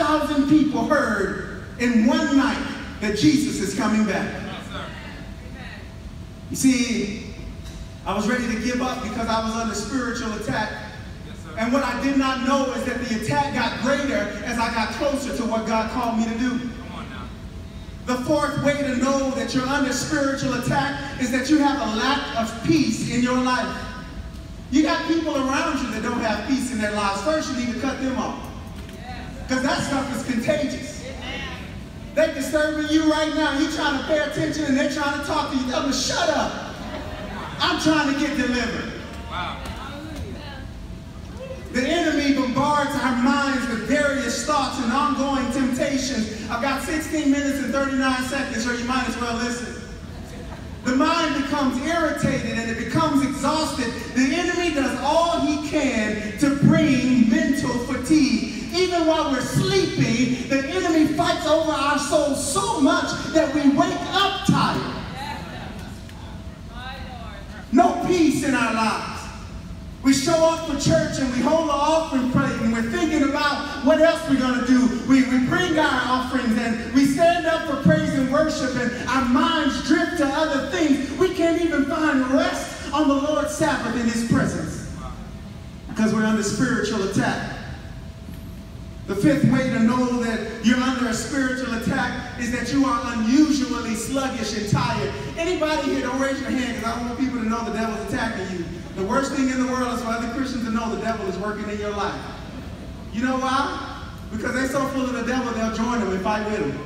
5,000 people heard in one night that Jesus is coming back. You see, I was ready to give up because I was under spiritual attack. And what I did not know is that the attack got greater as I got closer to what God called me to do. The fourth way to know that you're under spiritual attack is that you have a lack of peace in your life. You got people around you that don't have peace in their lives. First, you need to cut them off. Because that stuff is contagious. They're disturbing you right now. You're trying to pay attention and they're trying to talk to you. Tell them to shut up. I'm trying to get delivered. Wow. The enemy bombards our minds with various thoughts and ongoing temptations. I've got 16 minutes and 39 seconds, so you might as well listen. The mind becomes irritated and it becomes exhausted. The enemy does all he can to bring mental fatigue. Even while we're sleeping, the enemy fights over our souls so much that we wake up tired. No peace in our lives. We show up for church and we hold an offering plate and we're thinking about what else we're going to do. We bring our offerings and we stand up for praise and worship and our minds drift to other things. We can't even find rest on the Lord's Sabbath in His presence because we're under spiritual attack. The fifth way to know that you're under a spiritual attack is that you are unusually sluggish and tired. Anybody here, don't raise your hand because I want people to know the devil's attacking you. The worst thing in the world is for other Christians to know the devil is working in your life. You know why? Because they're so full of the devil, they'll join him and fight with him.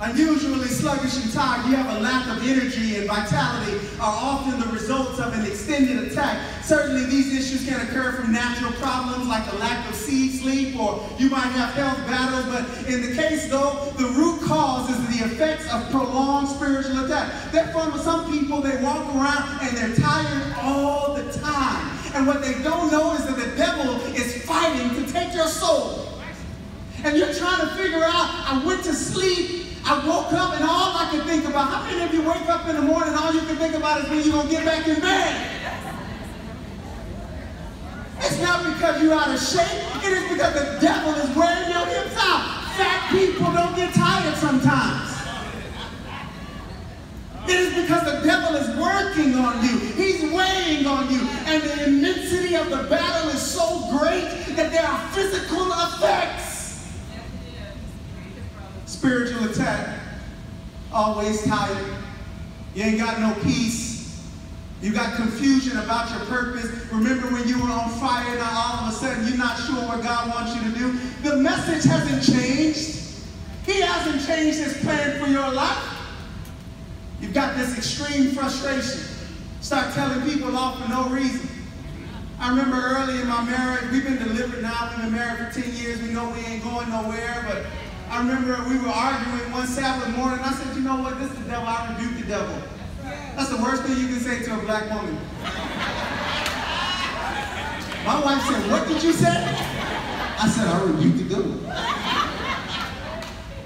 Unusually sluggish and tired, you have a lack of energy and vitality are often the results of an extended attack. Certainly these issues can occur from natural problems like a lack of sleep, or you might have health battles, but in the case though, the root cause is the effects of prolonged spiritual attack. Therefore, some people, they walk around and they're tired all the time. And what they don't know is that the devil is fighting to take your soul. And you're trying to figure out, I went to sleep, I woke up, and all I can think about, how many of you wake up in the morning and all you can think about is when you're going to get back in bed? It's not because you're out of shape. It is because the devil is wearing your hips out. Fat people don't get tired sometimes. It is because the devil is working on you. He's weighing on you. And the immensity of the battle is so great that there are physical effects. Spiritual attack, always tired. You ain't got no peace. You got confusion about your purpose. Remember when you were on fire, now all of a sudden you're not sure what God wants you to do. The message hasn't changed. He hasn't changed His plan for your life. You've got this extreme frustration. Start telling people off for no reason. I remember early in my marriage, we've been delivered now, we've been married for 10 years, we know we ain't going nowhere, but I remember we were arguing one Sabbath morning. I said, you know what? This is the devil. I rebuke the devil. That's the worst thing you can say to a black woman. My wife said, what did you say? I said, I rebuke the devil.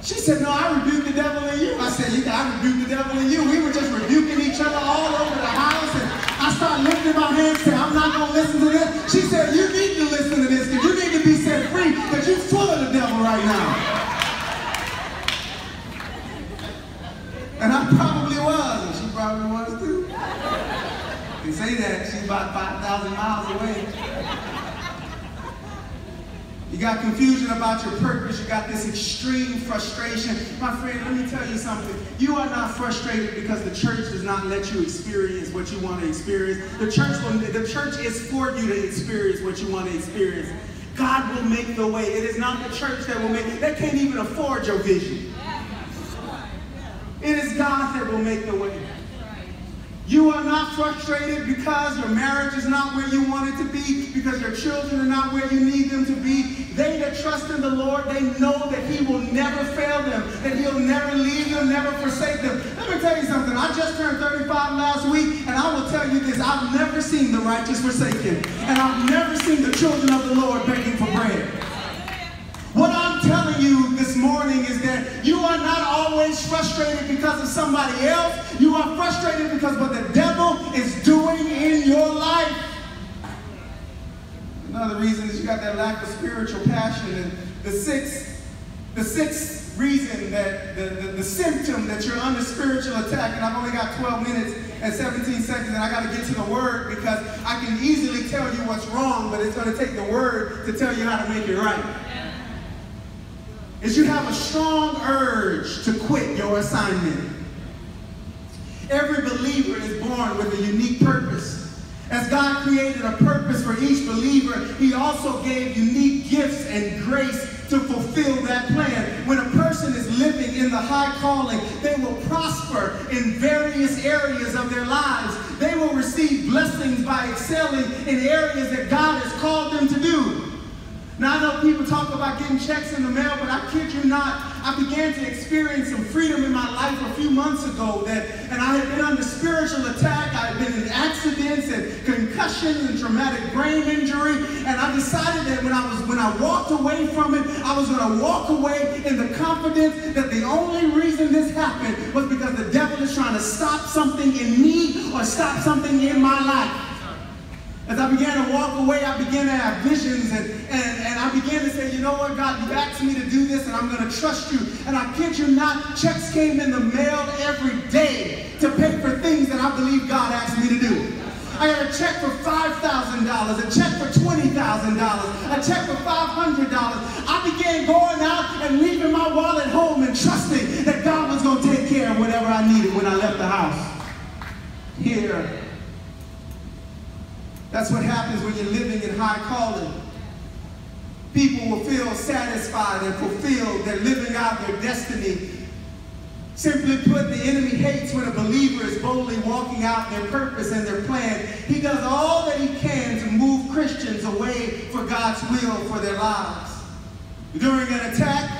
She said, no, I rebuke the devil in you. I said, I rebuke the devil in you. We were just rebuking each other all over the house. And I started lifting my hands and saying, I'm not going to listen to this. She said, you need to listen to this because you need to be set free because you're full of the devil right now. And I probably was, and she probably was too. They say that she's about 5,000 miles away. You got confusion about your purpose. You got this extreme frustration. My friend, let me tell you something. You are not frustrated because the church does not let you experience what you want to experience. The church is for you to experience what you want to experience. God will make the way. It is not the church that will make it. They can't even afford your vision. It is God that will make the way. You are not frustrated because your marriage is not where you want it to be, because your children are not where you need them to be. They that trust in the Lord, they know that He will never fail them, that He'll never leave them, never forsake them. Let me tell you something. I just turned 35 last week, and I will tell you this. I've never seen the righteous forsaken, and I've never seen the children of the Lord begging for bread. What I'm telling you this morning is that you are not always frustrated because of somebody else. You are frustrated because what the devil is doing in your life. Another reason is you got that lack of spiritual passion. And the sixth reason that the symptom that you're under spiritual attack, and I've only got 12 minutes and 17 seconds, and I got to get to the word because I can easily tell you what's wrong, but it's going to take the word to tell you how to make it right. Is you have a strong urge to quit your assignment. Every believer is born with a unique purpose. As God created a purpose for each believer, He also gave unique gifts and grace to fulfill that plan. When a person is living in the high calling, they will prosper in various areas of their lives. They will receive blessings by excelling in areas that God has called them to do. Now, I know people talk about getting checks in the mail, but I kid you not, I began to experience some freedom in my life a few months ago, and I had been under spiritual attack. I had been in accidents and concussions and traumatic brain injury, and I decided that when I walked away from it, I was going to walk away in the confidence that the only reason this happened was because the devil is trying to stop something in me or stop something in my life. As I began to walk away, I began to have visions, and I began to say, you know what, God, you've asked me to do this, and I'm going to trust you. And I kid you not, checks came in the mail every day to pay for things that I believe God asked me to do. I got a check for $5,000, a check for $20,000, a check for $500. I began going out and leaving my wallet home and trusting that God was going to take care of whatever I needed when I left the house. Here. That's what happens when you're living in high calling. People will feel satisfied and fulfilled. They're living out their destiny. Simply put, the enemy hates when a believer is boldly walking out their purpose and their plan. He does all that he can to move Christians away for God's will for their lives. During an attack,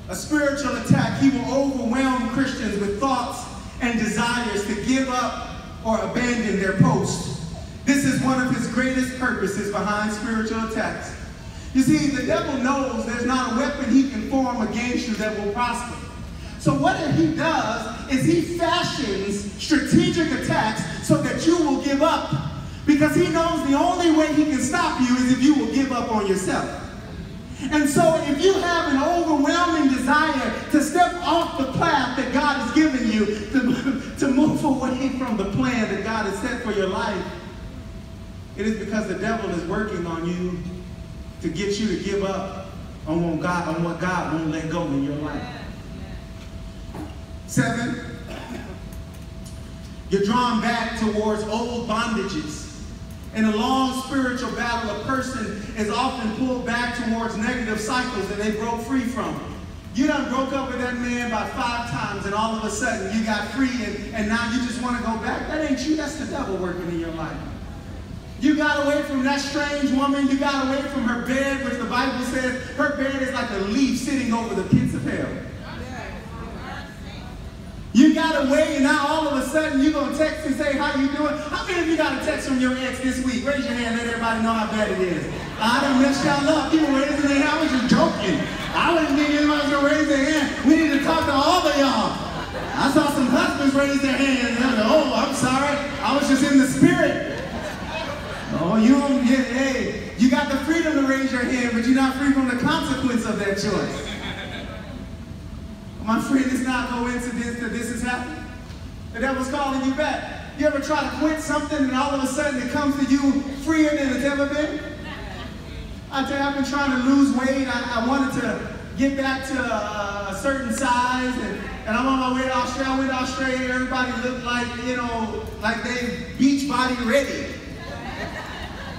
a spiritual attack, he will overwhelm Christians with thoughts and desires to give up or abandon their post. This is one of his greatest purposes behind spiritual attacks. You see, the devil knows there's not a weapon he can form against you that will prosper. So what he does is he fashions strategic attacks so that you will give up. Because he knows the only way he can stop you is if you will give up on yourself. And so if you have an overwhelming desire to step off the path that God has given you, to move away from the plan that God has set for your life, it is because the devil is working on you to get you to give up on what God won't let go in your life. 7, you're drawn back towards old bondages. In a long spiritual battle, a person is often pulled back towards negative cycles that they broke free from. You done broke up with that man about 5 times, and all of a sudden you got free, and now you just want to go back. That ain't you. That's the devil working in your life. You got away from that strange woman. You got away from her bed, which the Bible says her bed is like a leaf sitting over the pits of hell. You got away, and now all of a sudden you're going to text and say, how you doing? How many of you got a text from your ex this week? Raise your hand, let everybody know how bad it is. I done messed y'all up. People raising their hand. I was just joking. I wouldn't think anybody was going to raise their hand. We need to talk to all of y'all. I saw some husbands raise their hands. And oh, I'm sorry. I was just in the spirit. Oh, hey, you got the freedom to raise your hand, but you're not free from the consequence of that choice. My friend, it's not coincidence that this is happening. The devil's calling you back. You ever try to quit something and all of a sudden it comes to you freer than it's ever been? I tell you, I've been trying to lose weight. I wanted to get back to a certain size, and I'm on my way to Australia. I went to Australia, everybody looked like, like they beach body ready.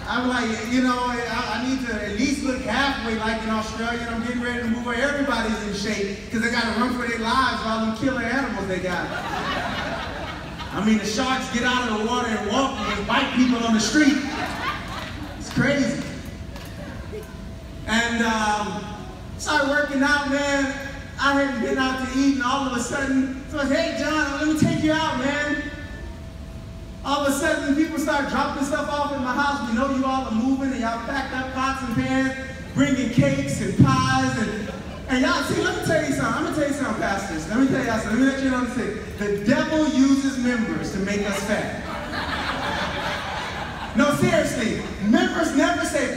I'm like, I need to at least look halfway like in Australia, and I'm getting ready to move where everybody's in shape because they got to run for their lives for all them killer animals they got. I mean, the sharks get out of the water and walk and bite people on the street. It's crazy. And started working out, man. I hadn't been out to eat, and all of a sudden, so I said, hey, John, let me take you out, man. All of a sudden, people start dropping stuff off in my house. We know you all are moving, and y'all packed up pots and pans, bringing cakes and pies, and y'all, see, let me tell you something. I'm going to tell you something, pastors. Let me tell y'all something. Let me let you know something. The devil uses members to make us fat. No, seriously. Members never say,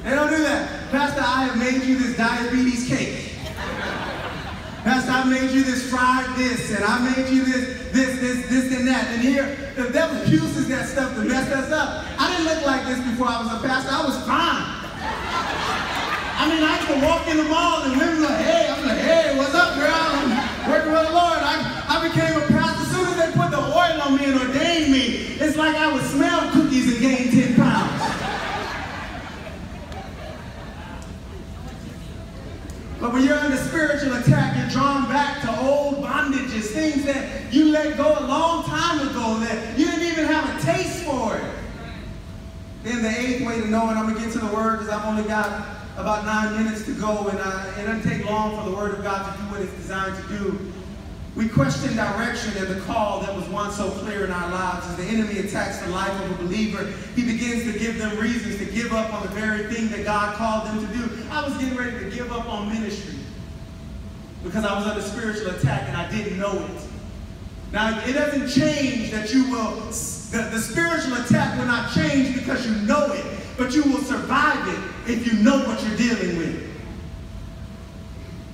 They don't do that. Pastor, I have made you this diabetes cake. Pastor, I made you this fried this, and I made you this, and that. And here, the devil uses that stuff to mess us up. I didn't look like this before I was a pastor. I was fine. I mean, I could walk in the mall and women were like, hey, I'm like, hey, what's up, girl? I'm working with the Lord. I became a pastor. As soon as they put the oil on me and ordained me, it's like I would smell cookies and gain 10 pounds. But when you're under spiritual attack, you're drawn back to old bondages, things that you let go a long time ago that you didn't even have a taste for it. Then the 8th way to know it, I'm going to get to the word because I've only got about 9 minutes to go, and it doesn't take long for the word of God to do what it's designed to do. We question direction and the call that was once so clear in our lives. As the enemy attacks the life of a believer, he begins to give them reasons to give up on the very thing that God called them to do. I was getting ready to give up on ministry because I was under spiritual attack and I didn't know it. Now, it doesn't change that you will, the spiritual attack will not change because you know it, but you will survive it if you know what you're dealing with.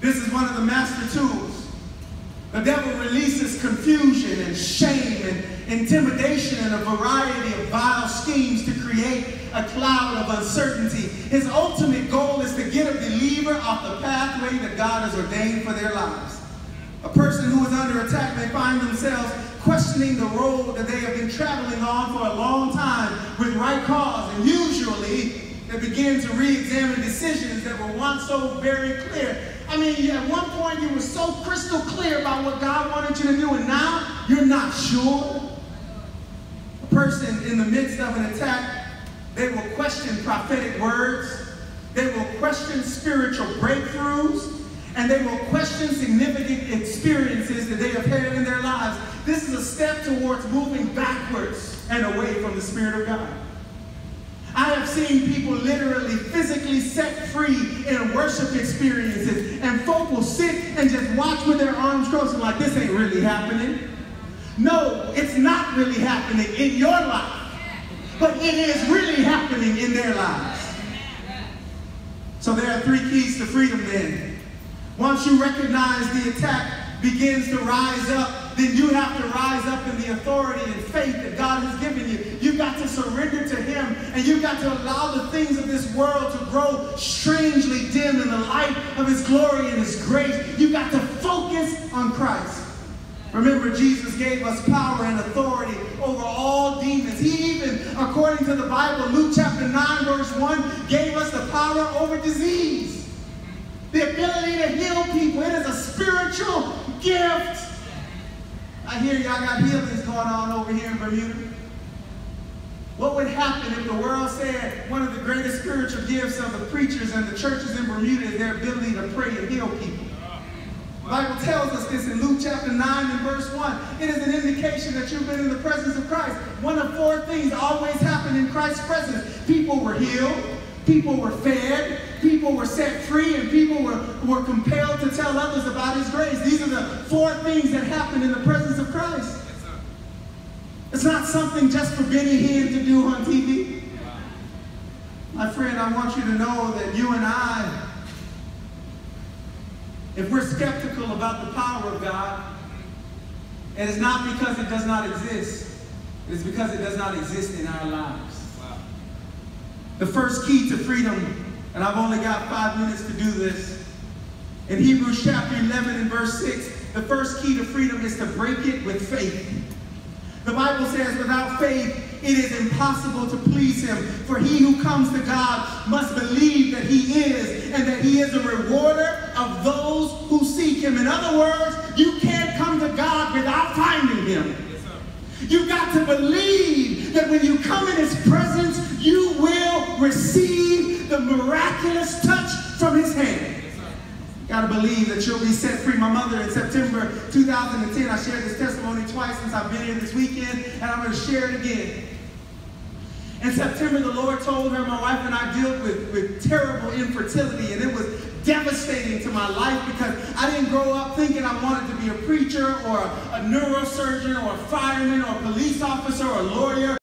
This is one of the master tools. The devil releases confusion and shame and intimidation and a variety of vile schemes to create a cloud of uncertainty. His ultimate goal is to get a believer off the pathway that God has ordained for their lives. A person who is under attack may find themselves questioning the road that they have been traveling on for a long time with right cause, and usually they begin to re-examine decisions that were once so very clear. I mean, at one point you were so crystal clear about what God wanted you to do, and now you're not sure. A person in the midst of an attack, they will question prophetic words, they will question spiritual breakthroughs, and they will question significant experiences that they have had in their lives. This is a step towards moving backwards and away from the Spirit of God. I have seen people literally, physically set free in worship experiences, and folk will sit and just watch with their arms crossed like, this ain't really happening. No, it's not really happening in your life, but it is really happening in their lives. So there are 3 keys to freedom then. Once you recognize the attack begins to rise up, then you have to rise up in the authority and faith that God has given you. You've got to surrender to Him, and you've got to allow the things of this world to grow strangely dim in the light of His glory and His grace. You've got to focus on Christ. Remember, Jesus gave us power and authority over all demons. He even, according to the Bible, Luke chapter 9, verse 1, gave us the power over disease. The ability to heal people. It is a spiritual gift. I hear y'all got healings going on over here in Bermuda. What would happen if the world said one of the greatest spiritual gifts of the preachers and the churches in Bermuda is their ability to pray and heal people? The Bible tells us this in Luke chapter 9 and verse 1. It is an indication that you've been in the presence of Christ. One of 4 things always happen in Christ's presence. People were healed, people were fed, people were set free, and people were compelled to tell others about His grace. These are the 4 things that happen in the presence of Christ. It's not something just for Benny Hinn to do on TV. My friend, I want you to know that you and I, if we're skeptical about the power of God, it is not because it does not exist. It is because it does not exist in our lives. Wow. The first key to freedom, and I've only got 5 minutes to do this. In Hebrews chapter 11 and verse 6, the first key to freedom is to break it with faith. The Bible says, without faith, it is impossible to please Him. For he who comes to God must believe that He is, and that He is a rewarder of those who seek Him. In other words, you can't come to God without finding Him. You've got to believe that when you come in His presence, you will receive the miraculous touch from His hand. Got to believe that you'll be set free. My mother, in September 2010, I shared this testimony twice since I've been here this weekend, and I'm going to share it again. In September, the Lord told her, my wife and I dealt with terrible infertility, and it was devastating to my life because I didn't grow up thinking I wanted to be a preacher or a neurosurgeon or a fireman or a police officer or a lawyer.